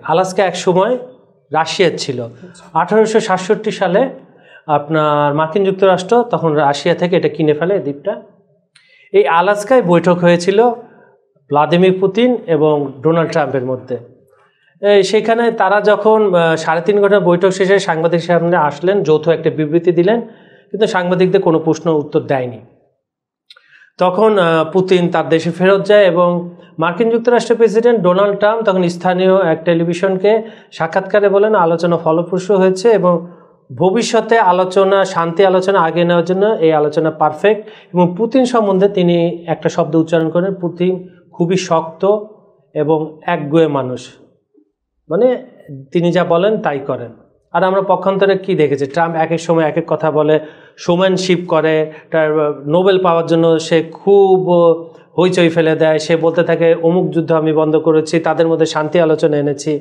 Alaska এক সময় রাশিয়ার ছিল। 1867 সালে আপনার মার্কিন যুক্তরাষ্ট্র তখন রাশিয়া থেকে এটা কিনে ফেলে দ্বীপটা। এই আলাস্কায় বৈঠক হয়েছিল ভ্লাদিমির পুতিন এবং ডোনাল্ড ট্রাম্পের মধ্যে। সেখানে তারা যখন 3.5 ঘন্টা বৈঠক শেষে সাংবাদিকের সামনে আসলেন, যৌথ একটা বিবৃতি দিলেন, কিন্তু সাংবাদিকদের কোনো প্রশ্ন উত্তর দেয়নি। তখন পুতিন তার দেশে ফেরত যায় এবং মার্কিন যুক্তরাষ্ট্রের প্রেসিডেন্ট ডোনাল্ড ট্রাম্প তখন স্থানীয় এক টেলিভিশনকে সাক্ষাৎকারে বলেন আলোচনা ফলপ্রসূ হয়েছে এবং ভবিষ্যতে আলোচনা, শান্তি আলোচনা আগিয়ে নেওয়ার জন্য এই আলোচনা পারফেক্ট। এবং পুতিন সম্বন্ধে তিনি একটা শব্দ উচ্চারণ করেন, পুতিন খুবই শক্ত এবং একগুঁয়ে মানুষ, মানে তিনি যা বলেন তাই করেন। আর আমরা পক্ষান্তরে কি দেখেছি, ট্রাম্প এক এক সময় এক এক কথা বলে, শোম্যানশিপ করে, তার নোবেল পাওয়ার জন্য সে খুব হইচই ফেলে দেয়, সে বলতে থাকে অমুক যুদ্ধ আমি বন্ধ করেছি, তাদের মধ্যে শান্তি আলোচনা এনেছি।